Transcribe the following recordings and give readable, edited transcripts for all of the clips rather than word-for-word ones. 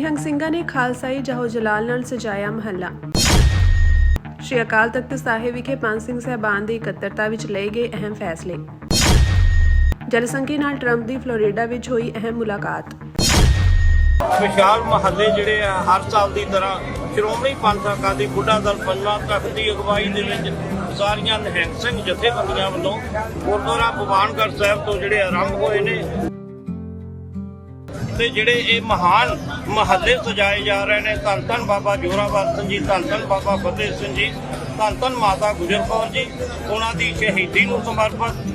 ਨਿਹੰਗ ਸਿੰਘਾਂ ਨੇ ਖਾਲਸਾਈ ਜਾਹੋ ਜਲਾਲ ਨਾਲ ਸਜਾਇਆ ਮਹੱਲਾ। ਸ਼੍ਰੀ ਅਕਾਲ ਤਖਤ ਸਾਹਿਬ ਵਿਖੇ ਪੰਜ ਸਿੰਘ ਸਾਹਿਬਾਨ ਦੀ ਇਕੱਤਰਤਾ ਵਿੱਚ ਲਏ ਗਏ ਅਹਿਮ ਫੈਸਲੇ। ਜਨਸੰਘੀ ਨਾਲ ਟਰੰਪ ਦੀ ਫਲੋਰੀਡਾ ਵਿੱਚ ਹੋਈ ਅਹਿਮ ਮੁਲਾਕਾਤ। ਵਿਸ਼ਾਲ ਮਹੱਲੇ ਜਿਹੜੇ ਆ ਹਰ ਸਾਲ ਦੀ ਤਰ੍ਹਾਂ ਸ਼੍ਰੋਮਣੀ ਪੰਥ ਅਕਾਲੀ ਬੁੱਢਾ ਦਲ ਪੰਜਵਾਂ ਤਖਤ ਦੀ ਅਗਵਾਈ ਦੇ ਵਿੱਚ ਸਾਰੀਆਂ ਨਿਹੰਗ ਸਿੰਘ ਜਥੇਬੰਦੀਆਂ ਵੱਲੋਂ ਗੁਰਦੁਆਰਾ ਭਵਾਨਗੜ੍ਹ ਸਾਹਿਬ ਤੋਂ ਜਿਹੜੇ ਆਰੰਭ ਹੋਏ ਨੇ ਤੇ ਜਿਹੜੇ ਇਹ ਮਹਾਨ ਮਹੱਲੇ ਸਜਾਏ ਜਾ ਰਹੇ ਨੇ। ਧੰਨ ਧੰਨ ਬਾਬਾ ਜੋਰਾਵਰ ਸਿੰਘ ਜੀ, ਧੰਨ ਧੰਨ ਬਾਬਾ ਫਤਿਹ ਸਿੰਘ ਜੀ, ਧੰਨ ਧੰਨ ਮਾਤਾ ਗੁਜਰ ਕੌਰ ਜੀ, ਉਹਨਾਂ ਦੀ ਸ਼ਹੀਦੀ ਨੂੰ ਸਮਰਪਿਤ।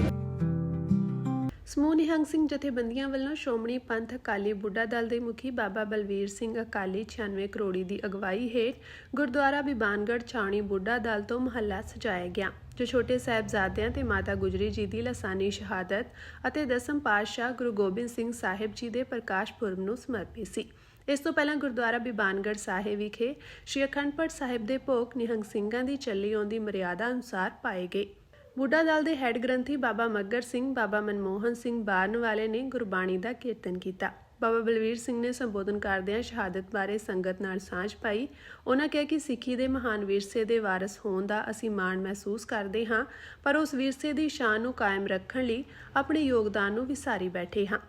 ਸਮੂਹ ਨਿਹੰਗ ਸਿੰਘ ਜਥੇਬੰਦੀਆਂ ਵੱਲੋਂ ਸ਼੍ਰੋਮਣੀ ਪੰਥ ਅਕਾਲੀ ਬੁੱਢਾ ਦਲ ਦੇ ਮੁਖੀ ਬਾਬਾ ਬਲਵੀਰ ਸਿੰਘ ਅਕਾਲੀ 96 ਕਰੋੜੀ ਦੀ ਅਗਵਾਈ ਹੇਠ ਗੁਰਦੁਆਰਾ ਬੀਬਾਨਗੜ੍ਹ ਛਾਉਣੀ ਬੁੱਢਾ ਦਲ ਤੋਂ ਮਹੱਲਾ ਸਜਾਇਆ ਗਿਆ, ਜੋ ਛੋਟੇ ਸਾਹਿਬਜ਼ਾਦਿਆਂ ਤੇ ਮਾਤਾ ਗੁਜਰੀ ਜੀ ਦੀ ਲਾਸਾਨੀ ਸ਼ਹਾਦਤ ਅਤੇ ਦਸਮ ਪਾਤਸ਼ਾਹ ਗੁਰੂ ਗੋਬਿੰਦ ਸਿੰਘ ਸਾਹਿਬ ਜੀ ਦੇ ਪ੍ਰਕਾਸ਼ ਪੁਰਬ ਨੂੰ ਸਮਰਪਿਤ ਸੀ। ਇਸ ਤੋਂ ਪਹਿਲਾਂ ਗੁਰਦੁਆਰਾ ਬੀਬਾਨਗੜ੍ਹ ਸਾਹਿਬ ਵਿਖੇ ਸ਼੍ਰੀ ਅਖੰਡ ਪਾਠ ਸਾਹਿਬ ਦੇ ਭੋਗ ਨਿਹੰਗ ਸਿੰਘਾਂ ਦੀ ਚੱਲੀ ਆਉਂਦੀ ਮਰਿਆਦਾ ਅਨੁਸਾਰ ਪਾਏ ਗਏ। ਬੁੱਢਾ ਦਲ ਦੇ ਹੈੱਡ ਗ੍ਰੰਥੀ ਬਾਬਾ ਮੱਘਰ ਸਿੰਘ, ਬਾਬਾ ਮਨਮੋਹਨ ਸਿੰਘ ਬਾਰਨਵਾਲੇ ਨੇ ਗੁਰਬਾਣੀ ਦਾ ਕੀਰਤਨ ਕੀਤਾ। ਬਾਬਾ ਬਲਵੀਰ ਸਿੰਘ ਨੇ ਸੰਬੋਧਨ ਕਰਦਿਆਂ ਸ਼ਹਾਦਤ ਬਾਰੇ ਸੰਗਤ ਨਾਲ ਸਾਂਝ ਪਾਈ। ਉਹਨਾਂ ਕਿਹਾ ਕਿ ਸਿੱਖੀ ਦੇ ਮਹਾਨ ਵਿਰਸੇ ਦੇ ਵਾਰਸ ਹੋਣ ਦਾ ਅਸੀਂ ਮਾਣ ਮਹਿਸੂਸ ਕਰਦੇ ਹਾਂ, ਪਰ ਉਸ ਵਿਰਸੇ ਦੀ ਸ਼ਾਨ ਨੂੰ ਕਾਇਮ ਰੱਖਣ ਲਈ ਆਪਣੇ ਯੋਗਦਾਨ ਨੂੰ ਵਿਸਾਰੀ ਬੈਠੇ ਹਾਂ।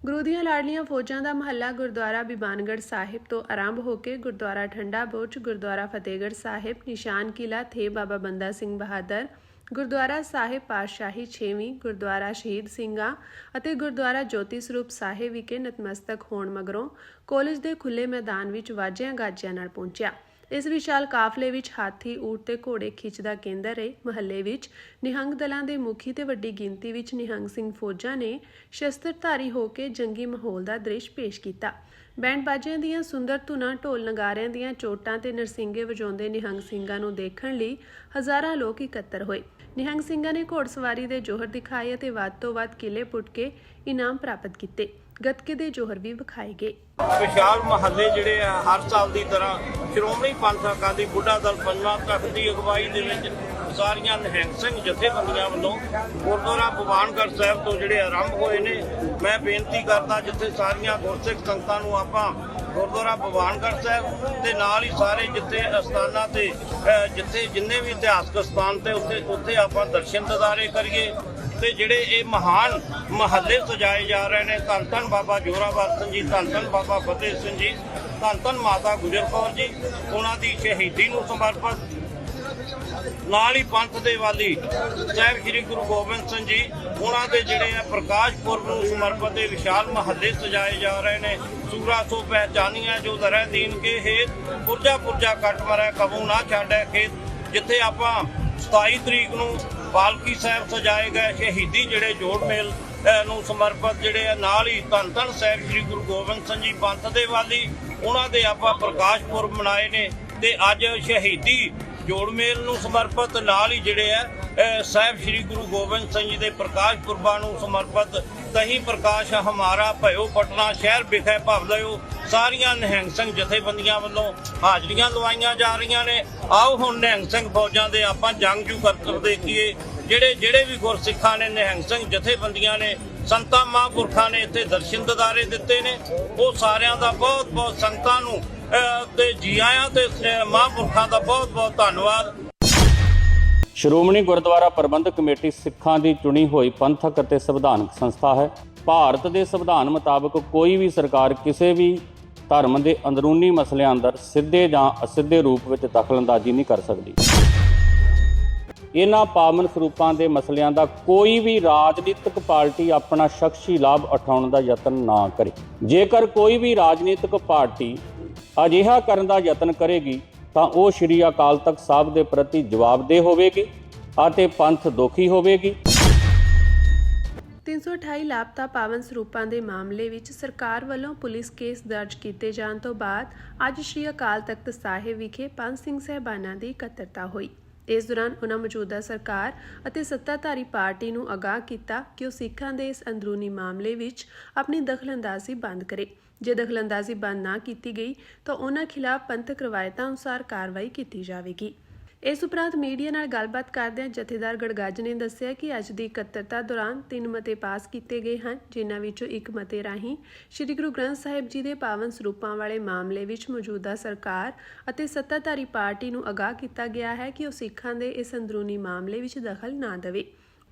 ਗੁਰੂ ਦੀਆਂ ਲਾਡਲੀਆਂ ਫੌਜਾਂ ਦਾ ਮਹੱਲਾ ਗੁਰਦੁਆਰਾ ਬੀਬਾਨਗੜ੍ਹ ਸਾਹਿਬ ਤੋਂ ਆਰੰਭ ਹੋ ਕੇ ਗੁਰਦੁਆਰਾ ਠੰਡਾ ਬੁਰਜ, ਗੁਰਦੁਆਰਾ ਫਤਿਹਗੜ੍ਹ ਸਾਹਿਬ, ਨਿਸ਼ਾਨ ਕਿਲਾ ਥੇ ਬਾਬਾ ਬੰਦਾ ਸਿੰਘ ਬਹਾਦਰ, ਗੁਰਦੁਆਰਾ ਸਾਹਿਬ ਪਾਤਸ਼ਾਹੀ 6ਵੀਂ, ਗੁਰਦੁਆਰਾ ਸ਼ਹੀਦ ਸਿੰਘਾਂ ਅਤੇ ਗੁਰਦੁਆਰਾ ਜੋਤੀ ਸਰੂਪ ਸਾਹਿਬ ਵਿਖੇ ਨਤਮਸਤਕ ਹੋਣ ਮਗਰੋਂ ਕਾਲਜ ਦੇ ਖੁੱਲ੍ਹੇ ਮੈਦਾਨ ਵਿੱਚ ਵਾਜਿਆਂ ਗਾਜਿਆਂ ਨਾਲ ਪਹੁੰਚਿਆ। ਇਸ ਵਿਸ਼ਾਲ ਕਾਫਲੇ ਵਿੱਚ ਹਾਥੀ, ਊਠ ਤੇ ਘੋੜੇ ਖਿੱਚ ਦਾ ਕੇਂਦਰ ਰਹੇ। ਮਹੱਲੇ ਵਿੱਚ ਨਿਹੰਗ ਦਲਾਂ ਦੇ ਮੁਖੀ ਤੇ ਵੱਡੀ ਗਿਣਤੀ ਵਿੱਚ ਨਿਹੰਗ ਸਿੰਘ ਫੌਜਾਂ ਨੇ ਸ਼ਸਤਰਧਾਰੀ ਹੋ ਕੇ ਜੰਗੀ ਮਾਹੌਲ ਦਾ ਦ੍ਰਿਸ਼ ਪੇਸ਼ ਕੀਤਾ। ਬੈਂਡ ਬਾਜਿਆਂ ਦੀਆਂ ਸੁੰਦਰ ਧੁਨਾਂ, ਢੋਲ ਨਗਾਰਿਆਂ ਦੀਆਂ ਚੋਟਾਂ ਤੇ ਨਰਸਿੰਗੇ ਵਜਾਉਂਦੇ ਨਿਹੰਗ ਸਿੰਘਾਂ ਨੂੰ ਦੇਖਣ ਲਈ ਹਜ਼ਾਰਾਂ ਲੋਕ ਇਕੱਤਰ ਹੋਏ। ਨਿਹੰਗ ਸਿੰਘਾਂ ਨੇ ਘੋੜਸਵਾਰੀ ਦੇ ਜੋਹਰ ਦਿਖਾਏ ਅਤੇ ਵੱਧ ਤੋਂ ਵੱਧ ਕਿਲੇ ਪੁੱਟ ਕੇ ਇਨਾਮ ਪ੍ਰਾਪਤ ਕੀਤੇ। ਗੱਤਕੇ ਦੇ ਜੋਹਰ ਵੀ ਵਿਖਾਏ ਗਏ। ਵਿਸ਼ਾਲ ਮਹੱਲੇ ਜਿਹੜੇ ਆ ਹਰ ਸਾਲ ਦੀ ਤਰ੍ਹਾਂ ਸ਼੍ਰੋਮਣੀ ਪੰਥ ਅਕਾਲੀ ਬੁੱਢਾ ਦਲ ਪੰਜਵਾਂ ਤਖਤ ਦੀ ਅਗਵਾਈ ਦੇ ਵਿੱਚ ਸਾਰੀਆਂ ਨਿਹੰਗ ਸਿੰਘ ਜਥੇਬੰਦੀਆਂ ਵੱਲੋਂ ਗੁਰਦੁਆਰਾ ਭਵਾਨਗੜ੍ਹ ਸਾਹਿਬ ਤੋਂ ਜਿਹੜੇ ਆਰੰਭ ਹੋਏ ਨੇ। ਮੈਂ ਬੇਨਤੀ ਕਰਦਾ ਜਿੱਥੇ ਸਾਰੀਆਂ ਗੁਰਸਿੱਖ ਸੰਗਤਾਂ ਨੂੰ ਆਪਾਂ ਗੁਰਦੁਆਰਾ ਭਵਾਨਗੜ੍ਹ ਸਾਹਿਬ ਤੇ ਨਾਲ ਹੀ ਸਾਰੇ ਜਿੱਥੇ ਅਸਥਾਨਾਂ ਤੇ ਜਿੱਥੇ ਜਿੰਨੇ ਵੀ ਇਤਿਹਾਸਕ ਸਥਾਨ ਤੇ ਉੱਥੇ ਆਪਾਂ ਦਰਸ਼ਨ ਦਿਦਾਰੇ ਕਰੀਏ ਤੇ ਜਿਹੜੇ ਇਹ ਮਹਾਨ ਮਹੱਲੇ ਸਜਾਏ ਜਾ ਰਹੇ ਨੇ। ਧੰਨ ਧੰਨ ਬਾਬਾ ਜੋਰਾਵਰ ਸਿੰਘ ਜੀ, ਧੰਨ ਧੰਨ ਬਾਬਾ ਫਤਿਹ ਸਿੰਘ ਜੀ, ਧੰਨ ਧੰਨ ਮਾਤਾ ਗੁਜਰ ਕੌਰ ਜੀ, ਉਹਨਾਂ ਦੀ ਸ਼ਹੀਦੀ ਨੂੰ ਸਮਰਪਿਤ। ਨਾਲ ਹੀ ਪੰਥ ਦੇ ਵਾਲੀ ਸਾਹਿਬ ਸ੍ਰੀ ਗੁਰੂ ਗੋਬਿੰਦ ਸਿੰਘ ਜੀ, ਉਹਨਾਂ ਦੇ ਜਿਹੜੇ ਆ ਪ੍ਰਕਾਸ਼ ਪੁਰਬ ਨੂੰ ਸਮਰਪਿਤ ਇਹ ਵਿਸ਼ਾਲ ਮਹੱਲੇ ਸਜਾਏ ਜਾ ਰਹੇ ਨੇ। ਸੂਰਾ ਸੋ ਪਹਿਚਾਨੀਆਂ ਜੋ ਦਰੈ ਦੀਨ ਕੇ ਹੇਤ, ਪੁਰਜਾ ਪੁਰਜਾ ਕੱਟ ਮਰੈ ਕਬੂ ਨਾ ਛਾੜੈ ਖੇਤ। ਜਿੱਥੇ ਆਪਾਂ 27 ਤਰੀਕ ਨੂੰ ਪਾਲਕੀ ਸਾਹਿਬ ਸਜਾਏ ਗਏ ਸ਼ਹੀਦੀ ਜਿਹੜੇ ਜੋੜ ਮੇਲ ਨੂੰ ਸਮਰਪਿਤ ਜਿਹੜੇ ਆ। ਨਾਲ ਹੀ ਧੰਨ ਧੰਨ ਸਾਹਿਬ ਸ੍ਰੀ ਗੁਰੂ ਗੋਬਿੰਦ ਸਿੰਘ ਜੀ ਪੰਥ ਦੇ ਵਾਲੀ, ਉਹਨਾਂ ਦੇ ਆਪਾਂ ਪ੍ਰਕਾਸ਼ ਪੁਰਬ ਮਨਾਏ ਨੇ ਤੇ ਅੱਜ ਸ਼ਹੀਦੀ ਜੋੜ ਮੇਲ ਨੂੰ ਸਮਰਪਿਤ। ਨਾਲ ਹੀ ਜਿਹੜੇ ਆ ਸਾਹਿਬ ਸ੍ਰੀ ਗੁਰੂ ਗੋਬਿੰਦ ਸਿੰਘ ਜੀ ਦੇ ਪ੍ਰਕਾਸ਼ ਪੁਰਬਾਂ ਨੂੰ ਸਮਰਪਿਤ। ਤਹੀਂ ਪ੍ਰਕਾਸ਼ ਹਮਾਰਾ ਭਇਓ ਪਟਨਾ ਸ਼ਹਿਰ ਵਿਖੇ ਭਵ ਲਿਓ। ਸਾਰੀਆਂ ਨਿਹੰਗ ਸਿੰਘ ਜਥੇਬੰਦੀਆਂ ਵੱਲੋਂ ਹਾਜ਼ਰੀਆਂ ਲਵਾਈਆਂ ਜਾ ਰਹੀਆਂ ਨੇ। ਆਓ ਹੁਣ ਨਿਹੰਗ ਸਿੰਘ ਫੌਜਾਂ ਦੇ ਆਪਾਂ ਜੰਗਜੂ ਕਰਤੱਵ ਦੇਖੀਏ। ਜਿਹੜੇ ਵੀ ਗੁਰਸਿੱਖਾਂ ਨੇ, ਨਿਹੰਗ ਸਿੰਘ ਜਥੇਬੰਦੀਆਂ ਨੇ, ਸੰਤਾਂ ਮਹਾਂਪੁਰਖਾਂ ਨੇ ਇੱਥੇ ਦਰਸ਼ਨ ਦਿਦਾਰੇ ਦਿੱਤੇ ਨੇ, ਉਹ ਸਾਰਿਆਂ ਦਾ ਬਹੁਤ ਬਹੁਤ ਸੰਗਤਾਂ ਨੂੰ ਤੇ ਜੀ ਆਇਆਂ ਤੇ ਮਹਾਂਪੁਰਖਾਂ ਦਾ ਬਹੁਤ ਬਹੁਤ ਧੰਨਵਾਦ। ਸ਼੍ਰੋਮਣੀ ਗੁਰਦੁਆਰਾ ਪ੍ਰਬੰਧਕ ਕਮੇਟੀ ਸਿੱਖਾਂ ਦੀ ਚੁਣੀ ਹੋਈ ਪੰਥਕ ਅਤੇ ਸੰਵਿਧਾਨਕ ਸੰਸਥਾ ਹੈ। ਭਾਰਤ ਦੇ ਸੰਵਿਧਾਨ ਮੁਤਾਬਕ ਕੋਈ ਵੀ ਸਰਕਾਰ ਕਿਸੇ ਵੀ ਧਰਮ ਦੇ ਅੰਦਰੂਨੀ ਮਸਲਿਆਂ ਅੰਦਰ ਸਿੱਧੇ ਜਾਂ ਅਸਿੱਧੇ ਰੂਪ ਵਿੱਚ ਦਖਲਅੰਦਾਜ਼ੀ ਨਹੀਂ ਕਰ ਸਕਦੀ। ਇਹਨਾਂ ਪਾਵਨ ਸਰੂਪਾਂ ਦੇ ਮਸਲਿਆਂ ਦਾ ਕੋਈ ਵੀ ਰਾਜਨੀਤਿਕ ਪਾਰਟੀ ਆਪਣਾ ਸ਼ਖਸੀ ਲਾਭ ਉਠਾਉਣ ਦਾ ਯਤਨ ਨਾ ਕਰੇ। ਜੇਕਰ ਕੋਈ ਵੀ ਰਾਜਨੀਤਿਕ ਪਾਰਟੀ ਅਜਿਹਾ ਕਰਨ ਦਾ ਯਤਨ ਕਰੇਗੀ ਤਾਂ ਉਹ ਸ਼੍ਰੀ ਅਕਾਲ ਤਖਤ ਸਾਹਿਬ ਦੇ ਪ੍ਰਤੀ ਜਵਾਬਦੇਹ ਹੋਵੇਗੀ ਅਤੇ ਪੰਥ ਦੋਖੀ ਹੋਵੇਗੀ। 328 ਲਾਪਤਾ ਪਾਵਨ ਸਰੂਪਾਂ ਦੇ ਮਾਮਲੇ ਵਿੱਚ ਸਰਕਾਰ ਵੱਲੋਂ ਪੁਲਿਸ ਕੇਸ ਦਰਜ ਕੀਤੇ ਜਾਣ ਤੋਂ ਬਾਅਦ ਅੱਜ ਸ਼੍ਰੀ ਅਕਾਲ ਤਖਤ ਸਾਹਿਬ ਵਿਖੇ ਪੰਜ ਸਿੰਘ ਸਾਹਿਬਾਨਾਂ ਦੀ ਇਕੱਤਰਤਾ ਹੋਈ। ਇਸ ਦੌਰਾਨ ਉਹਨਾਂ ਮੌਜੂਦਾ ਸਰਕਾਰ ਅਤੇ ਸੱਤਾਧਾਰੀ ਪਾਰਟੀ ਨੂੰ ਅਗਾਹ ਕੀਤਾ ਕਿ ਉਹ ਸਿੱਖਾਂ ਦੇ ਇਸ ਅੰਦਰੂਨੀ ਮਾਮਲੇ ਵਿੱਚ ਆਪਣੀ ਦਖਲਅੰਦਾਜ਼ੀ ਬੰਦ ਕਰੇ। ਜੇ ਦਖਲਅੰਦਾਜ਼ੀ ਬੰਦ ਨਾ ਕੀਤੀ ਗਈ ਤਾਂ ਉਹਨਾਂ ਖਿਲਾਫ ਪੰਥਕ ਰਵਾਇਤਾਂ ਅਨੁਸਾਰ ਕਾਰਵਾਈ ਕੀਤੀ ਜਾਵੇਗੀ। ਇਸ ਉਪਰੰਤ ਮੀਡੀਆ ਨਾਲ ਗੱਲਬਾਤ ਕਰਦਿਆਂ ਜਥੇਦਾਰ ਗੜਗੱਜ ਨੇ ਦੱਸਿਆ ਕਿ ਅੱਜ ਦੀ ਇਕੱਤਰਤਾ ਦੌਰਾਨ 3 ਮਤੇ ਪਾਸ ਕੀਤੇ ਗਏ ਹਨ, ਜਿਨ੍ਹਾਂ ਵਿੱਚੋਂ ਇੱਕ ਮਤੇ ਰਾਹੀਂ ਸ੍ਰੀ ਗੁਰੂ ਗ੍ਰੰਥ ਸਾਹਿਬ ਜੀ ਦੇ ਪਾਵਨ ਸਰੂਪਾਂ ਵਾਲੇ ਮਾਮਲੇ ਵਿੱਚ ਮੌਜੂਦਾ ਸਰਕਾਰ ਅਤੇ ਸੱਤਾਧਾਰੀ ਪਾਰਟੀ ਨੂੰ ਅਗਾਹ ਕੀਤਾ ਗਿਆ ਹੈ ਕਿ ਉਹ ਸਿੱਖਾਂ ਦੇ ਇਸ ਅੰਦਰੂਨੀ ਮਾਮਲੇ ਵਿੱਚ ਦਖਲ ਨਾ ਦੇਵੇ।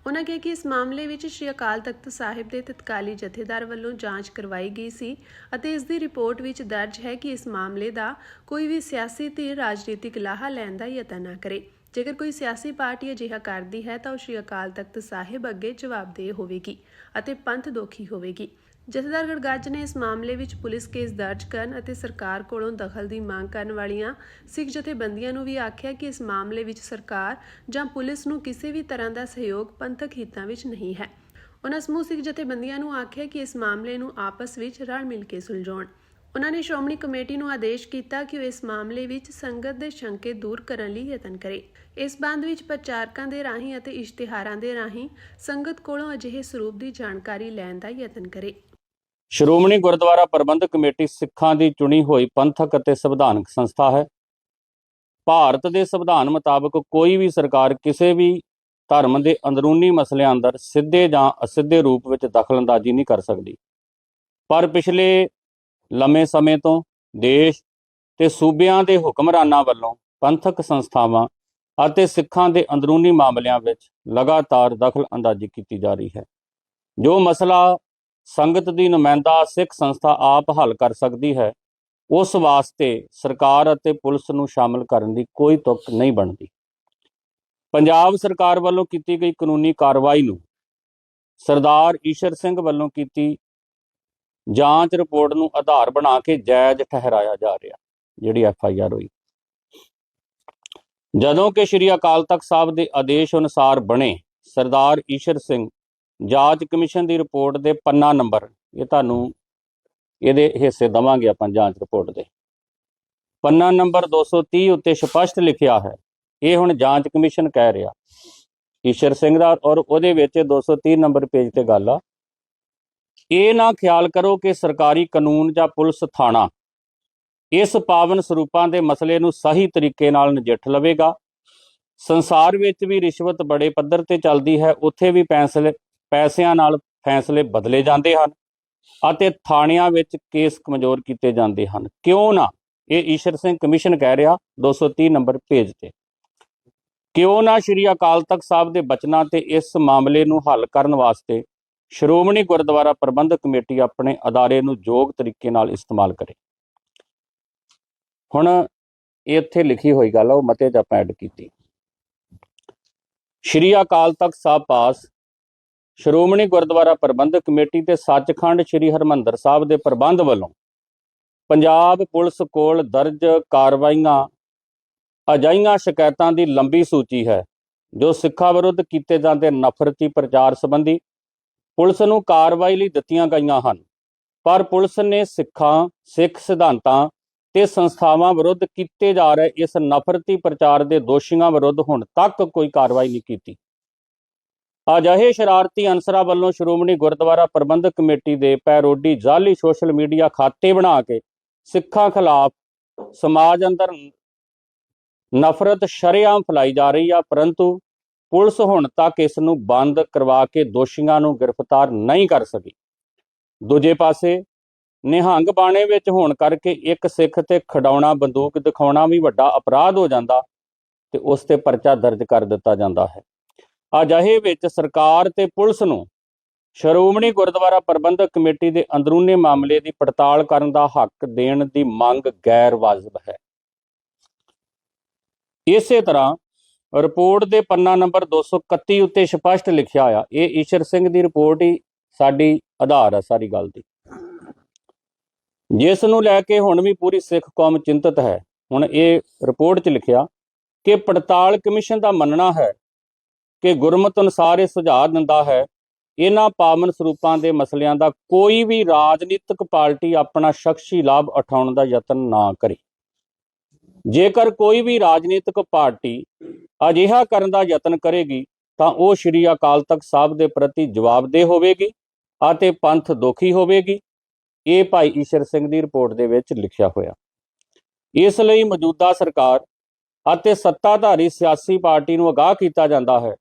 ਉਨ੍ਹਾਂ ਕਿਹਾ ਕਿ ਇਸ ਮਾਮਲੇ ਵਿੱਚ ਸ੍ਰੀ ਅਕਾਲ ਤਖਤ ਸਾਹਿਬ ਦੇ ਤਤਕਾਲੀ ਜਥੇਦਾਰ ਵੱਲੋਂ ਜਾਂਚ ਕਰਵਾਈ ਗਈ ਸੀ ਅਤੇ ਇਸ ਦੀ ਰਿਪੋਰਟ ਵਿੱਚ ਦਰਜ ਹੈ ਕਿ ਇਸ ਮਾਮਲੇ ਦਾ ਕੋਈ ਵੀ ਸਿਆਸੀ ਧਿਰ ਰਾਜਨੀਤਿਕ ਲਾਹਾ ਲੈਣ ਦਾ ਯਤਨ ਨਾ ਕਰੇ। ਜੇਕਰ ਕੋਈ ਸਿਆਸੀ ਪਾਰਟੀ ਅਜਿਹਾ ਕਰਦੀ ਹੈ ਤਾਂ ਉਹ ਸ੍ਰੀ ਅਕਾਲ ਤਖਤ ਸਾਹਿਬ ਅੱਗੇ ਜਵਾਬਦੇਹ ਹੋਵੇਗੀ ਅਤੇ ਪੰਥ ਦੋਖੀ ਹੋਵੇਗੀ। ਜਥੇਦਾਰ ਗੜਗੱਜ ਨੇ ਇਸ ਮਾਮਲੇ ਵਿੱਚ ਪੁਲਿਸ ਕੇਸ ਦਰਜ ਕਰਨ ਅਤੇ ਸਰਕਾਰ ਕੋਲੋਂ ਦਖਲ ਦੀ ਮੰਗ ਕਰਨ ਵਾਲੀਆਂ ਸਿੱਖ ਜਥੇਬੰਦੀਆਂ ਨੂੰ ਵੀ ਆਖਿਆ ਕਿ ਇਸ ਮਾਮਲੇ ਵਿੱਚ ਸਰਕਾਰ ਜਾਂ ਪੁਲਿਸ ਨੂੰ ਕਿਸੇ ਵੀ ਤਰ੍ਹਾਂ ਦਾ ਸਹਿਯੋਗ ਪੰਥਕ ਹਿੱਤਾਂ ਵਿੱਚ ਨਹੀਂ ਹੈ। ਉਨ੍ਹਾਂ ਸਮੂਹ ਸਿੱਖ ਜਥੇਬੰਦੀਆਂ ਨੂੰ ਆਖਿਆ ਕਿ ਇਸ ਮਾਮਲੇ ਨੂੰ ਆਪਸ ਵਿੱਚ ਰਲ ਮਿਲ ਕੇ ਸੁਲਝਾਉਣ। ਉਨ੍ਹਾਂ ਨੇ ਸ਼੍ਰੋਮਣੀ ਕਮੇਟੀ ਨੂੰ ਆਦੇਸ਼ ਕੀਤਾ ਕਿ ਉਹ ਇਸ ਮਾਮਲੇ ਵਿੱਚ ਸੰਗਤ ਦੇ ਸ਼ੰਕੇ ਦੂਰ ਕਰਨ ਲਈ ਯਤਨ ਕਰੇ। ਇਸ ਸੰਬੰਧ ਵਿੱਚ ਪ੍ਰਚਾਰਕਾਂ ਦੇ ਰਾਹੀਂ ਅਤੇ ਇਸ਼ਤਿਹਾਰਾਂ ਦੇ ਰਾਹੀਂ ਸੰਗਤ ਕੋਲੋਂ ਅਜਿਹੇ ਸਰੂਪ ਦੀ ਜਾਣਕਾਰੀ ਲੈਣ ਦਾ ਯਤਨ ਕਰੇ। ਸ਼੍ਰੋਮਣੀ ਗੁਰਦੁਆਰਾ ਪ੍ਰਬੰਧਕ ਕਮੇਟੀ ਸਿੱਖਾਂ ਦੀ ਚੁਣੀ ਹੋਈ ਪੰਥਕ ਅਤੇ ਸੰਵਿਧਾਨਕ ਸੰਸਥਾ ਹੈ। ਭਾਰਤ ਦੇ ਸੰਵਿਧਾਨ ਮੁਤਾਬਕ ਕੋਈ ਵੀ ਸਰਕਾਰ ਕਿਸੇ ਵੀ ਧਰਮ ਦੇ ਅੰਦਰੂਨੀ ਮਸਲਿਆਂ ਅੰਦਰ ਸਿੱਧੇ ਜਾਂ ਅਸਿੱਧੇ ਰੂਪ ਵਿੱਚ ਦਖਲਅੰਦਾਜ਼ੀ ਨਹੀਂ ਕਰ ਸਕਦੀ। ਪਰ ਪਿਛਲੇ ਲੰਮੇ ਸਮੇਂ ਤੋਂ ਦੇਸ਼ ਤੇ ਸੂਬਿਆਂ ਦੇ ਹੁਕਮਰਾਨਾਂ ਵੱਲੋਂ ਪੰਥਕ ਸੰਸਥਾਵਾਂ ਅਤੇ ਸਿੱਖਾਂ ਦੇ ਅੰਦਰੂਨੀ ਮਾਮਲਿਆਂ ਵਿੱਚ ਲਗਾਤਾਰ ਦਖਲਅੰਦਾਜ਼ੀ ਕੀਤੀ ਜਾ ਰਹੀ ਹੈ। ਜੋ ਮਸਲਾ ਸੰਗਤ ਦੀ ਨੁਮਾਇੰਦਾ ਸਿੱਖ ਸੰਸਥਾ ਆਪ ਹੱਲ ਕਰ ਸਕਦੀ ਹੈ, ਉਸ ਵਾਸਤੇ ਸਰਕਾਰ ਅਤੇ ਪੁਲਿਸ ਨੂੰ ਸ਼ਾਮਲ ਕਰਨ ਦੀ ਕੋਈ ਤੁਕ ਨਹੀਂ ਬਣਦੀ। ਪੰਜਾਬ ਸਰਕਾਰ ਵੱਲੋਂ ਕੀਤੀ ਗਈ ਕਾਨੂੰਨੀ ਕਾਰਵਾਈ ਨੂੰ ਸਰਦਾਰ ਈਸ਼ਰ ਸਿੰਘ ਵੱਲੋਂ ਕੀਤੀ ਜਾਂਚ ਰਿਪੋਰਟ ਨੂੰ ਆਧਾਰ ਬਣਾ ਕੇ ਜਾਇਜ਼ ਠਹਿਰਾਇਆ ਜਾ ਰਿਹਾ। ਜਿਹੜੀ FIR ਹੋਈ, ਜਦੋਂ ਕਿ ਸ਼੍ਰੀ ਅਕਾਲ ਤਖਤ ਸਾਹਿਬ ਦੇ ਆਦੇਸ਼ ਅਨੁਸਾਰ ਬਣੇ ਸਰਦਾਰ ਈਸ਼ਰ ਸਿੰਘ ਜਾਂਚ ਕਮਿਸ਼ਨ ਦੀ ਰਿਪੋਰਟ ਦੇ ਪੰਨਾ ਨੰਬਰ, ਇਹ ਤੁਹਾਨੂੰ ਇਹਦੇ ਹਿੱਸੇ ਦੇਵਾਂਗੇ ਆਪਾਂ ਜਾਂਚ ਰਿਪੋਰਟ ਦੇ, ਪੰਨਾ ਨੰਬਰ 230 ਉੱਤੇ ਸਪਸ਼ਟ ਲਿਖਿਆ ਹੈ। ਇਹ ਹੁਣ ਜਾਂਚ ਕਮਿਸ਼ਨ ਕਹਿ ਰਿਹਾ ਈਸ਼ਰ ਸਿੰਘ ਦਾ, ਔਰ ਉਹਦੇ ਵਿੱਚ 230 ਨੰਬਰ ਪੇਜ ਤੇ ਗੱਲ ਆ, ਇਹ ਨਾ ਖਿਆਲ ਕਰੋ ਕਿ ਸਰਕਾਰੀ ਕਾਨੂੰਨ ਜਾਂ ਪੁਲਿਸ ਥਾਣਾ ਇਸ ਪਾਵਨ ਸਰੂਪਾਂ ਦੇ ਮਸਲੇ ਨੂੰ ਸਹੀ ਤਰੀਕੇ ਨਾਲ ਨਜਿੱਠ ਲਵੇਗਾ। ਸੰਸਾਰ ਵਿੱਚ ਵੀ ਰਿਸ਼ਵਤ ਬੜੇ ਪੱਧਰ ਤੇ ਚੱਲਦੀ ਹੈ, ਉੱਥੇ ਵੀ ਪੈਸਿਆਂ ਨਾਲ ਫੈਸਲੇ ਬਦਲੇ ਜਾਂਦੇ ਹਨ ਅਤੇ ਥਾਣਿਆਂ ਵਿੱਚ ਕੇਸ ਕਮਜ਼ੋਰ ਕੀਤੇ ਜਾਂਦੇ ਹਨ। ਕਿਉਂ ਨਾ, ਇਹ ਈਸ਼ਰ ਸਿੰਘ ਕਮਿਸ਼ਨ ਕਹਿ ਰਿਹਾ 230 ਨੰਬਰ ਪੇਜ ਤੇ, ਕਿਉਂ ਨਾ ਸ਼੍ਰੀ ਅਕਾਲ ਤਖਤ ਸਾਹਿਬ ਦੇ ਬਚਨਾਂ ਤੇ ਇਸ ਮਾਮਲੇ ਨੂੰ ਹੱਲ ਕਰਨ ਵਾਸਤੇ ਸ਼੍ਰੋਮਣੀ ਗੁਰਦੁਆਰਾ ਪ੍ਰਬੰਧਕ ਕਮੇਟੀ ਆਪਣੇ ਅਦਾਰੇ ਨੂੰ ਯੋਗ ਤਰੀਕੇ ਨਾਲ ਇਸਤੇਮਾਲ ਕਰੇ। ਹੁਣ ਇੱਥੇ ਲਿਖੀ ਹੋਈ ਗੱਲ ਆ, ਉਹ ਮਤੇ 'ਚ ਆਪਾਂ ਐਡ ਕੀਤੀ। ਸ਼੍ਰੀ ਅਕਾਲ ਤਖਤ ਸਾਹਿਬ ਪਾਸ ਸ਼੍ਰੋਮਣੀ ਗੁਰਦੁਆਰਾ ਪ੍ਰਬੰਧਕ ਕਮੇਟੀ ਤੇ ਸੱਚਖੰਡ ਸ਼੍ਰੀ ਹਰਿਮੰਦਰ ਸਾਹਿਬ ਦੇ ਪ੍ਰਬੰਧ ਵੱਲੋਂ ਪੰਜਾਬ ਪੁਲਿਸ ਕੋਲ ਦਰਜ ਕਾਰਵਾਈਆਂ ਅਜਿਹੀਆਂ ਸ਼ਿਕਾਇਤਾਂ ਦੀ ਲੰਬੀ ਸੂਚੀ ਹੈ ਜੋ ਸਿੱਖਾਂ ਵਿਰੁੱਧ ਕੀਤੇ ਜਾਂਦੇ ਨਫ਼ਰਤੀ ਪ੍ਰਚਾਰ ਸੰਬੰਧੀ ਪੁਲਿਸ ਨੂੰ ਕਾਰਵਾਈ ਲਈ ਦਿੱਤੀਆਂ ਗਈਆਂ ਹਨ, ਪਰ ਪੁਲਿਸ ਨੇ ਸਿੱਖ ਸਿਧਾਂਤਾਂ ਤੇ ਸੰਸਥਾਵਾਂ ਵਿਰੁੱਧ ਕੀਤੇ ਜਾ ਰਹੇ ਇਸ ਨਫ਼ਰਤੀ ਪ੍ਰਚਾਰ ਦੇ ਦੋਸ਼ੀਆਂ ਵਿਰੁੱਧ ਹੁਣ ਤੱਕ ਕੋਈ ਕਾਰਵਾਈ ਨਹੀਂ ਕੀਤੀ। ਅਜਿਹੇ ਸ਼ਰਾਰਤੀ ਅਨਸਰਾਂ ਵੱਲੋਂ ਸ਼੍ਰੋਮਣੀ ਗੁਰਦੁਆਰਾ ਪ੍ਰਬੰਧਕ ਕਮੇਟੀ ਦੇ ਪੈਰੋਡੀ ਜਾਅਲੀ ਸੋਸ਼ਲ ਮੀਡੀਆ ਖਾਤੇ ਬਣਾ ਕੇ ਸਿੱਖਾਂ ਖਿਲਾਫ ਸਮਾਜ ਅੰਦਰ ਨਫ਼ਰਤ ਸ਼ਰੇਆਮ ਫੈਲਾਈ ਜਾ ਰਹੀ ਆ, ਪਰੰਤੂ ਪੁਲਿਸ ਹੁਣ ਤੱਕ ਇਸ ਨੂੰ ਬੰਦ ਕਰਵਾ ਕੇ ਦੋਸ਼ੀਆਂ ਨੂੰ ਗ੍ਰਿਫਤਾਰ ਨਹੀਂ ਕਰ ਸਕੀ। ਦੂਜੇ ਪਾਸੇ ਨਿਹੰਗ ਬਾਣੇ ਵਿੱਚ ਹੋਣ ਕਰਕੇ ਇੱਕ ਸਿੱਖ ਤੇ ਖਿਡੌਣਾ ਬੰਦੂਕ ਦਿਖਾਉਣਾ ਵੀ ਵੱਡਾ ਅਪਰਾਧ ਹੋ ਜਾਂਦਾ ਤੇ ਉਸ ਤੇ ਪਰਚਾ ਦਰਜ ਕਰ ਦਿੱਤਾ ਜਾਂਦਾ ਹੈ। ਅਜਿਹੇ ਵਿੱਚ ਸਰਕਾਰ ਤੇ ਪੁਲਿਸ ਨੂੰ ਸ਼੍ਰੋਮਣੀ ਗੁਰਦੁਆਰਾ ਪ੍ਰਬੰਧਕ ਕਮੇਟੀ ਦੇ ਅੰਦਰੂਨੀ ਮਾਮਲੇ ਦੀ ਪੜਤਾਲ ਕਰਨ ਦਾ ਹੱਕ ਦੇਣ ਦੀ ਮੰਗ ਗੈਰ ਵਾਜਬ ਹੈ। ਇਸੇ ਤਰ੍ਹਾਂ ਰਿਪੋਰਟ ਦੇ ਪੰਨਾ ਨੰਬਰ 231 ਉੱਤੇ ਸਪਸ਼ਟ ਲਿਖਿਆ ਆ, ਇਹ ਈਸ਼ਰ ਸਿੰਘ ਦੀ ਰਿਪੋਰਟ ਹੀ ਸਾਡੀ ਆਧਾਰ ਹੈ ਸਾਰੀ ਗੱਲ ਦੀ, ਜਿਸ ਨੂੰ ਲੈ ਕੇ ਹੁਣ ਵੀ ਪੂਰੀ ਸਿੱਖ ਕੌਮ ਚਿੰਤਤ ਹੈ। ਹੁਣ ਇਹ ਰਿਪੋਰਟ 'ਚ ਲਿਖਿਆ ਕਿ ਪੜਤਾਲ ਕਮਿਸ਼ਨ ਦਾ ਮੰਨਣਾ ਹੈ ਕਿ ਗੁਰਮਤ ਅਨੁਸਾਰ ਇਹ ਸੁਝਾਅ ਦਿੰਦਾ ਹੈ ਇਹਨਾਂ ਪਾਵਨ ਸਰੂਪਾਂ ਦੇ ਮਸਲਿਆਂ ਦਾ ਕੋਈ ਵੀ ਰਾਜਨੀਤਿਕ ਪਾਰਟੀ ਆਪਣਾ ਸ਼ਖਸੀ ਲਾਭ ਉਠਾਉਣ ਦਾ ਯਤਨ ਨਾ ਕਰੇ। ਜੇਕਰ ਕੋਈ ਵੀ ਰਾਜਨੀਤਿਕ ਪਾਰਟੀ ਅਜਿਹਾ ਕਰਨ ਦਾ ਯਤਨ ਕਰੇਗੀ ਤਾਂ ਉਹ ਸ਼੍ਰੀ ਅਕਾਲ ਤਖਤ ਸਾਹਿਬ ਦੇ ਪ੍ਰਤੀ ਜਵਾਬਦੇਹ ਹੋਵੇਗੀ ਅਤੇ ਪੰਥ ਦੋਖੀ ਹੋਵੇਗੀ। ਇਹ ਭਾਈ ਈਸ਼ਰ ਸਿੰਘ ਦੀ ਰਿਪੋਰਟ ਦੇ ਵਿੱਚ ਲਿਖਿਆ ਹੋਇਆ। ਇਸ ਲਈ ਮੌਜੂਦਾ ਸਰਕਾਰ ਅਤੇ ਸੱਤਾਧਾਰੀ ਸਿਆਸੀ ਪਾਰਟੀ ਨੂੰ ਅਗਾਹ ਕੀਤਾ ਜਾਂਦਾ ਹੈ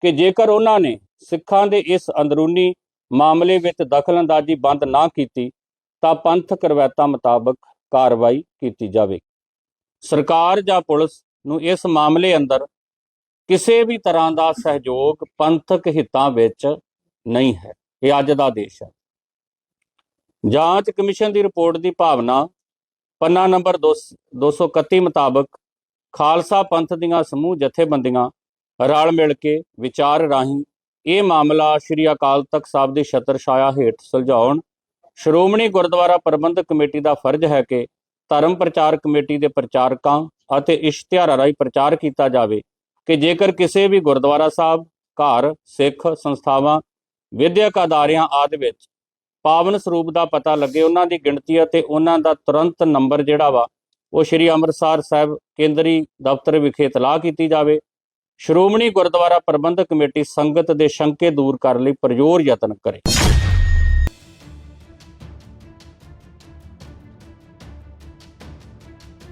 ਕਿ ਜੇਕਰ ਉਹਨਾਂ ਨੇ ਸਿੱਖਾਂ ਦੇ ਇਸ ਅੰਦਰੂਨੀ ਮਾਮਲੇ ਵਿੱਚ ਦਖਲਅੰਦਾਜ਼ੀ ਬੰਦ ਨਾ ਕੀਤੀ ਤਾਂ ਪੰਥਕ ਰਵਾਇਤਾਂ ਮੁਤਾਬਕ ਕਾਰਵਾਈ ਕੀਤੀ ਜਾਵੇ। ਸਰਕਾਰ ਜਾਂ ਪੁਲਿਸ ਨੂੰ ਇਸ ਮਾਮਲੇ ਅੰਦਰ ਕਿਸੇ ਵੀ ਤਰ੍ਹਾਂ ਦਾ ਸਹਿਯੋਗ ਪੰਥਕ ਹਿੱਤਾਂ ਵਿੱਚ ਨਹੀਂ ਹੈ। ਇਹ ਅੱਜ ਦਾ ਦੇਸ਼ ਹੈ। ਜਾਂਚ ਕਮਿਸ਼ਨ ਦੀ ਰਿਪੋਰਟ ਦੀ ਭਾਵਨਾ ਪੰਨਾ ਨੰਬਰ 231 ਮੁਤਾਬਕ ਖਾਲਸਾ ਪੰਥ ਦੀਆਂ ਸਮੂਹ ਜਥੇਬੰਦੀਆਂ ਰਲ ਮਿਲ ਕੇ ਵਿਚਾਰ ਰਾਹੀਂ ਇਹ ਮਾਮਲਾ ਸ਼੍ਰੀ ਅਕਾਲ ਤਖਤ ਸਾਹਿਬ ਦੀ ਛਤਰ ਛਾਇਆ ਹੇਠ ਸੁਲਝਾਉਣ। ਸ਼੍ਰੋਮਣੀ ਗੁਰਦੁਆਰਾ ਪ੍ਰਬੰਧਕ ਕਮੇਟੀ ਦਾ ਫਰਜ਼ ਹੈ ਕਿ ਧਰਮ ਪ੍ਰਚਾਰ ਕਮੇਟੀ ਦੇ ਪ੍ਰਚਾਰਕਾਂ ਅਤੇ ਇਸ਼ਤਿਹਾਰਾਂ ਰਾਹੀਂ ਪ੍ਰਚਾਰ ਕੀਤਾ ਜਾਵੇ ਕਿ ਜੇਕਰ ਕਿਸੇ ਵੀ ਗੁਰਦੁਆਰਾ ਸਾਹਿਬ, ਘਰ, ਸਿੱਖ ਸੰਸਥਾਵਾਂ, ਵਿਦਿਅਕ ਅਦਾਰਿਆਂ ਆਦਿ ਵਿੱਚ ਪਾਵਨ ਸਰੂਪ ਦਾ ਪਤਾ ਲੱਗੇ, ਉਹਨਾਂ ਦੀ ਗਿਣਤੀ ਅਤੇ ਉਹਨਾਂ ਦਾ ਤੁਰੰਤ ਨੰਬਰ ਜਿਹੜਾ ਵਾ ਉਹ ਸ਼੍ਰੀ ਅੰਮ੍ਰਿਤਸਰ ਸਾਹਿਬ ਕੇਂਦਰੀ ਦਫ਼ਤਰ ਵਿਖੇ ਇਤਲਾਹ ਕੀਤੀ ਜਾਵੇ। ਸ਼੍ਰੋਮਣੀ ਗੁਰਦੁਆਰਾ ਪ੍ਰਬੰਧਕ ਕਮੇਟੀ ਸੰਗਤ ਦੇ ਸ਼ੰਕੇ ਦੂਰ ਕਰਨ ਲਈ ਪੁਰਜ਼ੋਰ ਯਤਨ ਕਰੇ।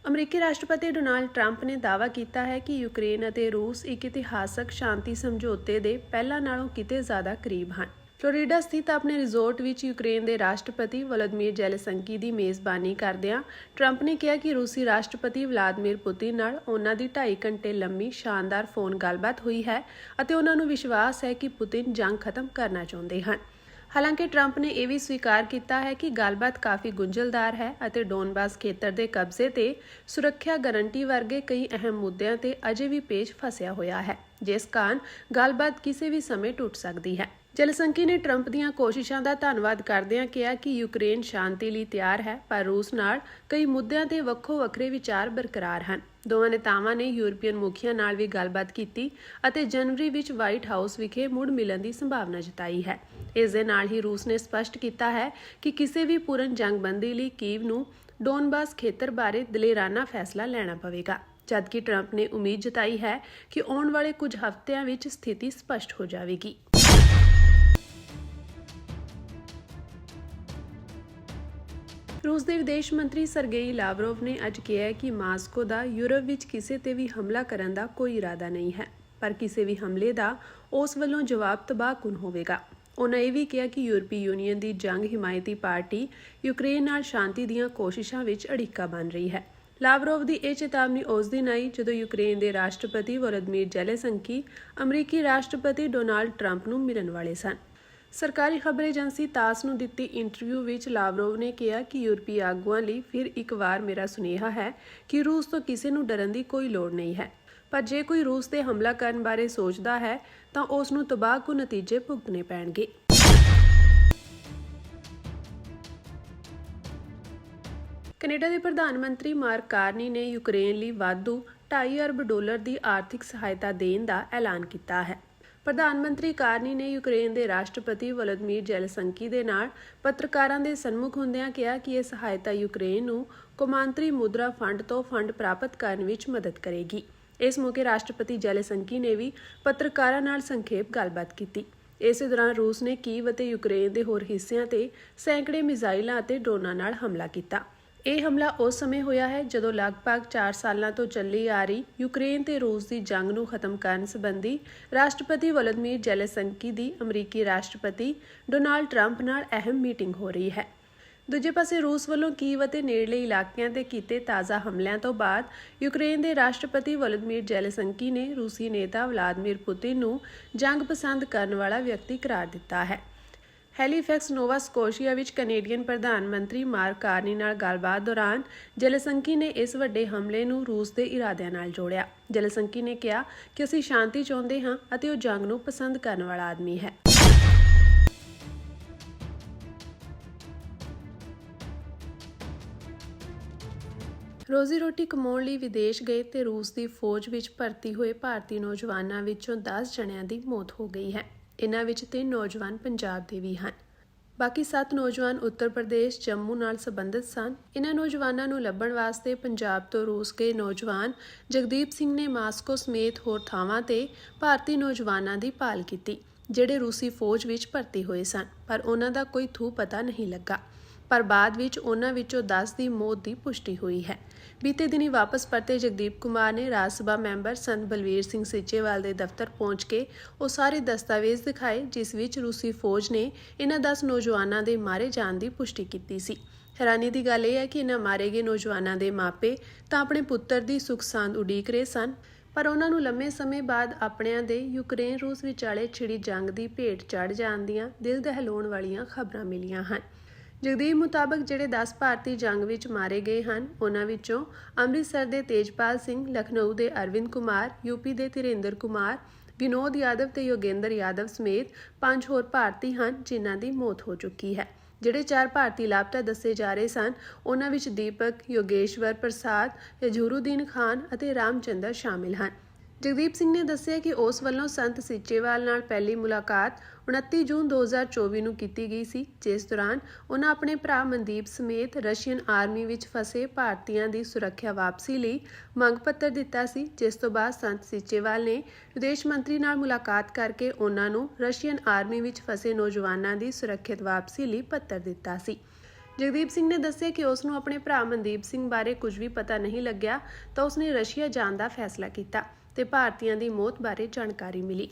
ਅਮਰੀਕੀ ਰਾਸ਼ਟਰਪਤੀ ਡੋਨਾਲਡ ਟਰੰਪ ਨੇ ਦਾਅਵਾ ਕੀਤਾ ਹੈ ਕਿ ਯੂਕਰੇਨ ਅਤੇ ਰੂਸ ਇੱਕ ਇਤਿਹਾਸਕ ਸ਼ਾਂਤੀ ਸਮਝੌਤੇ ਦੇ ਪਹਿਲਾਂ ਨਾਲੋਂ ਕਿਤੇ ਜ਼ਿਆਦਾ ਕਰੀਬ ਹਨ। ਫਲੋਰੀਡਾ ਸਥਿਤ ਆਪਣੇ ਰਿਜ਼ੋਰਟ ਵਿੱਚ ਯੂਕਰੇਨ ਦੇ ਰਾਸ਼ਟਰਪਤੀ ਵੋਲੋਦੀਮੀਰ ਜ਼ੈਲੈਂਸਕੀ ਦੀ ਮੇਜ਼ਬਾਨੀ ਕਰਦਿਆਂ ਟਰੰਪ ਨੇ ਕਿਹਾ ਕਿ ਰੂਸੀ ਰਾਸ਼ਟਰਪਤੀ ਵਲਾਦੀਮੀਰ ਪੁਤਿਨ ਨਾਲ ਉਹਨਾਂ ਦੀ 2.5 ਘੰਟੇ ਲੰਮੀ ਸ਼ਾਨਦਾਰ ਫੋਨ ਗੱਲਬਾਤ ਹੋਈ ਹੈ ਅਤੇ ਉਹਨਾਂ ਨੂੰ ਵਿਸ਼ਵਾਸ ਹੈ ਕਿ ਪੁਤਿਨ ਜੰਗ ਖਤਮ ਕਰਨਾ ਚਾਹੁੰਦੇ ਹਨ। ਹਾਲਾਂਕਿ ਟਰੰਪ ਨੇ ਇਹ ਵੀ ਸਵੀਕਾਰ ਕੀਤਾ ਹੈ ਕਿ ਗੱਲਬਾਤ ਕਾਫੀ ਗੁੰਝਲਦਾਰ ਹੈ ਅਤੇ ਡੋਨਬਾਸ ਖੇਤਰ ਦੇ ਕਬਜ਼ੇ ਤੇ ਸੁਰੱਖਿਆ ਗਾਰੰਟੀ ਵਰਗੇ ਕਈ ਅਹਿਮ ਮੁੱਦਿਆਂ ਤੇ ਅਜੇ ਵੀ ਪੇਚ ਫਸਿਆ ਹੋਇਆ ਹੈ, ਜਿਸ ਕਾਰਨ ਗੱਲਬਾਤ ਕਿਸੇ ਵੀ ਸਮੇਂ ਟੁੱਟ ਸਕਦੀ ਹੈ। ਜ਼ੈਲੈਂਸਕੀ ਨੇ ਟਰੰਪ ਦੀਆਂ ਕੋਸ਼ਿਸ਼ਾਂ ਦਾ ਧੰਨਵਾਦ ਕਰਦਿਆਂ ਕਿਹਾ ਕਿ ਯੂਕਰੇਨ ਸ਼ਾਂਤੀ ਲਈ ਤਿਆਰ ਹੈ, ਪਰ ਰੂਸ ਨਾਲ ਕਈ ਮੁੱਦਿਆਂ ਤੇ ਵੱਖੋ-ਵੱਖਰੇ ਵਿਚਾਰ ਬਰਕਰਾਰ ਹਨ। ਦੋਵਾਂ ਨੇਤਾਵਾਂ ਨੇ ਯੂਰਪੀਅਨ ਮੁਖੀਆਂ ਨਾਲ ਵੀ ਗੱਲਬਾਤ ਕੀਤੀ ਅਤੇ ਜਨਵਰੀ ਵਿੱਚ ਵਾਈਟ ਹਾਊਸ ਵਿਖੇ ਮੁੜ ਮਿਲਣ ਦੀ ਸੰਭਾਵਨਾ ਜਤਾਈ ਹੈ। ਇਸ ਦੇ ਨਾਲ ਹੀ ਰੂਸ ਨੇ ਸਪਸ਼ਟ ਕੀਤਾ ਹੈ ਕਿ ਕਿਸੇ ਵੀ ਪੂਰਨ ਜੰਗਬੰਦੀ ਲਈ ਕੀਵ ਨੂੰ ਡੋਨਬਾਸ ਖੇਤਰ ਬਾਰੇ ਦਲੇਰਾਨਾ ਫੈਸਲਾ ਲੈਣਾ ਪਵੇਗਾ, ਜਦਕਿ ਟਰੰਪ ਨੇ ਉਮੀਦ ਜਤਾਈ ਹੈ ਕਿ ਆਉਣ ਵਾਲੇ ਕੁਝ ਹਫ਼ਤਿਆਂ ਵਿੱਚ ਸਥਿਤੀ ਸਪਸ਼ਟ ਹੋ ਜਾਵੇਗੀ। ਰੂਸ ਦੇ ਵਿਦੇਸ਼ ਮੰਤਰੀ ਸਰਗੇਈ ਲਾਵਰੋਵ ਨੇ ਅੱਜ ਕਿਹਾ ਕਿ ਮਾਸਕੋ ਦਾ ਯੂਰਪ ਵਿੱਚ ਕਿਸੇ ਤੇ ਵੀ ਹਮਲਾ ਕਰਨ ਦਾ ਕੋਈ ਇਰਾਦਾ ਨਹੀਂ ਹੈ, ਪਰ ਕਿਸੇ ਵੀ ਹਮਲੇ ਦਾ ਉਸ ਵੱਲੋਂ ਜਵਾਬ ਤਬਾਹਕੁਨ ਹੋਵੇਗਾ। ਉਹਨਾਂ ਇਹ ਵੀ ਕਿਹਾ ਕਿ ਯੂਰਪੀ ਯੂਨੀਅਨ ਦੀ ਜੰਗ ਹਿਮਾਇਤੀ ਪਾਰਟੀ ਯੂਕਰੇਨ ਨਾਲ ਸ਼ਾਂਤੀ ਦੀਆਂ ਕੋਸ਼ਿਸ਼ਾਂ ਵਿੱਚ ਅੜਿੱਕਾ ਬਣ ਰਹੀ ਹੈ। ਲਾਵਰੋਵ ਦੀ ਇਹ ਚੇਤਾਵਨੀ ਉਸ ਦਿਨ ਆਈ ਜਦੋਂ ਯੂਕਰੇਨ ਦੇ ਰਾਸ਼ਟਰਪਤੀ ਵੋਲੋਦੀਮੀਰ ਜ਼ੈਲੈਂਸਕੀ ਅਮਰੀਕੀ ਰਾਸ਼ਟਰਪਤੀ ਡੋਨਾਲਡ ਟਰੰਪ ਨੂੰ ਮਿਲਣ ਵਾਲੇ ਸਨ। ਸਰਕਾਰੀ ਖਬਰ ਏਜੰਸੀ ਤਾਸ ਨੂੰ ਦਿੱਤੀ ਇੰਟਰਵਿਊ ਵਿੱਚ ਲਾਵਰੋਵ ਨੇ ਕਿਹਾ ਕਿ ਯੂਰਪੀ ਆਗੂਆਂ ਲਈ ਫਿਰ ਇੱਕ ਵਾਰ ਮੇਰਾ ਸੁਨੇਹਾ ਹੈ ਕਿ ਰੂਸ ਤੋਂ ਕਿਸੇ ਨੂੰ ਡਰਨ ਦੀ ਕੋਈ ਲੋੜ ਨਹੀਂ ਹੈ, ਪਰ ਜੇ ਕੋਈ ਰੂਸ ਤੇ ਹਮਲਾ ਕਰਨ ਬਾਰੇ ਸੋਚਦਾ ਹੈ ਤਾਂ ਉਸ ਨੂੰ ਤਬਾਹਕੁਨ ਨਤੀਜੇ ਭੁਗਤਣੇ ਪੈਣਗੇ। ਕੈਨੇਡਾ ਦੇ ਪ੍ਰਧਾਨ ਮੰਤਰੀ ਮਾਰਕ ਕਾਰਨੀ ਨੇ ਯੂਕਰੇਨ ਲਈ ਵਾਧੂ $2.5 ਅਰਬ ਦੀ ਆਰਥਿਕ ਸਹਾਇਤਾ ਦੇਣ ਦਾ ਐਲਾਨ ਕੀਤਾ ਹੈ। ਪ੍ਰਧਾਨ ਮੰਤਰੀ ਕਾਰਨੀ ਨੇ ਯੂਕਰੇਨ ਦੇ ਰਾਸ਼ਟਰਪਤੀ ਵੋਲੋਦੀਮੀਰ ਜ਼ੈਲੈਂਸਕੀ ਦੇ ਨਾਲ ਪੱਤਰਕਾਰਾਂ ਦੇ ਸਨਮੁਖ ਹੁੰਦਿਆਂ ਕਿਹਾ ਕਿ ਇਹ ਸਹਾਇਤਾ ਯੂਕਰੇਨ ਨੂੰ ਕੌਮਾਂਤਰੀ ਮੁਦਰਾ ਫੰਡ ਤੋਂ ਫੰਡ ਪ੍ਰਾਪਤ ਕਰਨ ਵਿੱਚ ਮਦਦ ਕਰੇਗੀ। ਇਸ ਮੌਕੇ ਰਾਸ਼ਟਰਪਤੀ ਜ਼ੈਲੈਂਸਕੀ ਨੇ ਵੀ ਪੱਤਰਕਾਰਾਂ ਨਾਲ ਸੰਖੇਪ ਗੱਲਬਾਤ ਕੀਤੀ। ਇਸੇ ਦੌਰਾਨ ਰੂਸ ਨੇ ਕੀਵ ਅਤੇ ਯੂਕਰੇਨ ਦੇ ਹੋਰ ਹਿੱਸਿਆਂ ਤੇ ਸੈਂਕੜੇ ਮਿਜ਼ਾਈਲਾਂ ਅਤੇ ਡਰੋਨਾਂ ਨਾਲ ਹਮਲਾ ਕੀਤਾ। ਇਹ ਹਮਲਾ ਉਸ ਸਮੇਂ ਹੋਇਆ ਹੈ ਜਦੋਂ ਲਗਭਗ 4 ਸਾਲਾਂ ਤੋਂ ਚੱਲੀ ਆ ਰਹੀ ਯੂਕਰੇਨ ਤੇ ਰੂਸ ਦੀ ਜੰਗ ਨੂੰ ਖਤਮ ਕਰਨ ਸੰਬੰਧੀ ਰਾਸ਼ਟਰਪਤੀ ਵੋਲੋਦੀਮੀਰ ਜ਼ੈਲੈਂਸਕੀ ਦੀ ਅਮਰੀਕੀ ਰਾਸ਼ਟਰਪਤੀ ਡੋਨਾਲਡ ਟਰੰਪ ਨਾਲ ਅਹਿਮ ਮੀਟਿੰਗ ਹੋ ਰਹੀ ਹੈ। ਦੂਜੇ ਪਾਸੇ ਰੂਸ ਵੱਲੋਂ ਕੀਵ ਅਤੇ ਨੇੜਲੇ ਇਲਾਕਿਆਂ ਤੇ ਕੀਤੇ ਤਾਜ਼ਾ ਹਮਲਿਆਂ ਤੋਂ ਬਾਅਦ ਯੂਕਰੇਨ ਦੇ ਰਾਸ਼ਟਰਪਤੀ ਵੋਲੋਦੀਮੀਰ ਜ਼ੈਲੈਂਸਕੀ ਨੇ ਰੂਸੀ ਨੇਤਾ ਵਲਾਦੀਮੀਰ ਪੁਤਿਨ ਨੂੰ ਜੰਗ ਪਸੰਦ ਕਰਨ ਵਾਲਾ ਵਿਅਕਤੀ ਕਰਾਰ ਦਿੱਤਾ ਹੈ। ਹੈਲੀਫੈਕਸ ਨੋਵਾ ਸਕੋਸ਼ੀਆ ਵਿੱਚ ਕੈਨੇਡੀਅਨ ਪ੍ਰਧਾਨ ਮੰਤਰੀ ਮਾਰਕ ਕਾਰਨੀ ਨਾਲ ਗੱਲਬਾਤ ਦੌਰਾਨ ਜ਼ੈਲੈਂਸਕੀ ਨੇ ਇਸ ਵੱਡੇ ਹਮਲੇ ਨੂੰ ਰੂਸ ਦੇ ਇਰਾਦਿਆਂ ਨਾਲ ਜੋੜਿਆ। ਜ਼ੈਲੈਂਸਕੀ ਨੇ ਕਿਹਾ ਕਿ ਅਸੀਂ ਸ਼ਾਂਤੀ ਚਾਹੁੰਦੇ ਹਾਂ ਅਤੇ ਉਹ ਜੰਗ ਨੂੰ ਪਸੰਦ ਕਰਨ ਵਾਲਾ ਆਦਮੀ ਹੈ। ਰੋਜ਼ੀ ਰੋਟੀ ਕਮਾਉਣ ਲਈ ਵਿਦੇਸ਼ ਗਏ ਤੇ ਰੂਸ ਦੀ ਫੌਜ ਵਿੱਚ ਭਰਤੀ ਹੋਏ ਭਾਰਤੀ ਨੌਜਵਾਨਾਂ ਵਿੱਚੋਂ 10 ਜਣਿਆਂ ਦੀ ਮੌਤ ਹੋ ਗਈ ਹੈ। ਇਨ੍ਹਾਂ ਵਿੱਚ 3 ਨੌਜਵਾਨ ਪੰਜਾਬ ਦੇ ਵੀ ਹਨ। ਬਾਕੀ 7 ਨੌਜਵਾਨ ਉੱਤਰ ਪ੍ਰਦੇਸ਼, ਜੰਮੂ ਨਾਲ ਸੰਬੰਧਿਤ ਸਨ। ਇਨ੍ਹਾਂ ਨੌਜਵਾਨਾਂ ਨੂੰ ਲੱਭਣ ਵਾਸਤੇ ਪੰਜਾਬ ਤੋਂ ਰੂਸ ਗਏ ਨੌਜਵਾਨ ਜਗਦੀਪ ਸਿੰਘ ਨੇ ਮਾਸਕੋ ਸਮੇਤ ਹੋਰ ਥਾਵਾਂ ਤੇ ਭਾਰਤੀ ਨੌਜਵਾਨਾਂ ਦੀ ਭਾਲ ਕੀਤੀ ਜਿਹੜੇ ਰੂਸੀ ਫੌਜ ਵਿੱਚ ਭਰਤੀ ਹੋਏ ਸਨ, ਪਰ ਉਹਨਾਂ ਦਾ ਕੋਈ ਥੂ ਪਤਾ ਨਹੀਂ ਲੱਗਾ। ਪਰ ਬਾਅਦ ਵਿੱਚ ਉਹਨਾਂ ਵਿੱਚੋਂ 10 ਦੀ ਮੌਤ ਦੀ ਪੁਸ਼ਟੀ ਹੋਈ ਹੈ। ਬੀਤੇ ਦਿਨੀ ਵਾਪਸ ਪਰਤੇ ਜਗਦੀਪ ਕੁਮਾਰ ਨੇ ਰਾਜ ਸਭਾ ਮੈਂਬਰ ਸੰਤ ਬਲਵੀਰ ਸਿੰਘ ਸੀਚੇਵਾਲ ਦੇ ਦਫ਼ਤਰ ਪਹੁੰਚ ਕੇ ਉਹ ਸਾਰੇ ਦਸਤਾਵੇਜ਼ ਦਿਖਾਏ ਜਿਸ ਵਿੱਚ ਰੂਸੀ ਫੌਜ ਨੇ ਇਹਨਾਂ 10 ਨੌਜਵਾਨਾਂ ਦੇ ਮਾਰੇ ਜਾਣ ਦੀ ਪੁਸ਼ਟੀ ਕੀਤੀ ਸੀ। ਹੈਰਾਨੀ ਦੀ ਗੱਲ ਇਹ ਹੈ ਕਿ ਇਹਨਾਂ ਮਾਰੇ ਗਏ ਨੌਜਵਾਨਾਂ ਦੇ ਮਾਪੇ ਤਾਂ ਆਪਣੇ ਪੁੱਤਰ ਦੀ ਸੁੱਖ ਸਾਂਦ ਉਡੀਕ ਰਹੇ ਸਨ, ਪਰ ਉਹਨਾਂ ਨੂੰ ਲੰਮੇ ਸਮੇਂ ਬਾਅਦ ਆਪਣਿਆਂ ਦੇ ਯੂਕਰੇਨ ਰੂਸ ਵਿਚਾਲੇ ਛਿੜੀ ਜੰਗ ਦੀ ਭੇਟ ਚੜ੍ਹ ਜਾਣ ਦੀਆਂ ਦਿਲ ਦਹਿਲਾਉਣ ਵਾਲੀਆਂ ਖਬਰਾਂ ਮਿਲੀਆਂ ਹਨ। ਜਗਦੀਪ ਮੁਤਾਬਕ ਜਿਹੜੇ 10 ਭਾਰਤੀ ਜੰਗ ਵਿੱਚ ਮਾਰੇ ਗਏ ਹਨ, ਉਹਨਾਂ ਵਿੱਚੋਂ ਅੰਮ੍ਰਿਤਸਰ ਦੇ ਤੇਜਪਾਲ ਸਿੰਘ, ਲਖਨਊ ਦੇ ਅਰਵਿੰਦ ਕੁਮਾਰ, ਯੂਪੀ ਦੇ ਧੀਰੇਂਦਰ ਕੁਮਾਰ, ਵਿਨੋਦ ਯਾਦਵ ਤੇ ਯੋਗੇਂਦਰ ਯਾਦਵ ਸਮੇਤ 5 ਹੋਰ ਭਾਰਤੀ ਹਨ ਜਿਨ੍ਹਾਂ ਦੀ ਮੌਤ ਹੋ ਚੁੱਕੀ ਹੈ। ਜਿਹੜੇ 4 ਭਾਰਤੀ ਲਾਪਤਾ ਦੱਸੇ ਜਾ ਰਹੇ ਸਨ, ਉਹਨਾਂ ਵਿੱਚ ਦੀਪਕ, ਯੋਗੇਸ਼ਵਰ ਪ੍ਰਸਾਦ, ਯਜ਼ਹੂਰੁਦੀਨ ਖਾਨ ਅਤੇ ਰਾਮਚੰਦਰ ਸ਼ਾਮਿਲ ਹਨ। ਜਗਦੀਪ ਸਿੰਘ ਨੇ ਦੱਸਿਆ ਕਿ ਉਸ ਵੱਲੋਂ ਸੰਤ ਸੀਚੇਵਾਲ ਨਾਲ ਪਹਿਲੀ ਮੁਲਾਕਾਤ 29 ਜੂਨ 2024 ਨੂੰ ਕੀਤੀ ਗਈ ਸੀ, ਜਿਸ ਦੌਰਾਨ ਉਹਨਾਂ ਆਪਣੇ ਭਰਾ ਮਨਦੀਪ ਸਮੇਤ ਰਸ਼ੀਅਨ ਆਰਮੀ ਵਿੱਚ ਫਸੇ ਭਾਰਤੀਆਂ ਦੀ ਸੁਰੱਖਿਆ ਵਾਪਸੀ ਲਈ ਮੰਗ ਪੱਤਰ ਦਿੱਤਾ ਸੀ, ਜਿਸ ਤੋਂ ਬਾਅਦ ਸੰਤ ਸੀਚੇਵਾਲ ਨੇ ਵਿਦੇਸ਼ ਮੰਤਰੀ ਨਾਲ ਮੁਲਾਕਾਤ ਕਰਕੇ ਉਹਨਾਂ ਨੂੰ ਰਸ਼ੀਅਨ ਆਰਮੀ ਵਿੱਚ ਫਸੇ ਨੌਜਵਾਨਾਂ ਦੀ ਸੁਰੱਖਿਅਤ ਵਾਪਸੀ ਲਈ ਪੱਤਰ ਦਿੱਤਾ ਸੀ। ਜਗਦੀਪ ਸਿੰਘ ਨੇ ਦੱਸਿਆ ਕਿ ਉਸ ਨੂੰ ਆਪਣੇ ਭਰਾ ਮਨਦੀਪ ਸਿੰਘ ਬਾਰੇ ਕੁਝ ਵੀ ਪਤਾ ਨਹੀਂ ਲੱਗਿਆ ਤਾਂ ਉਸਨੇ ਰਸ਼ੀਆ ਜਾਣ ਦਾ ਫੈਸਲਾ ਕੀਤਾ ਤੇ ਭਾਰਤੀਆਂ ਦੀ ਮੌਤ ਬਾਰੇ ਜਾਣਕਾਰੀ ਮਿਲੀ।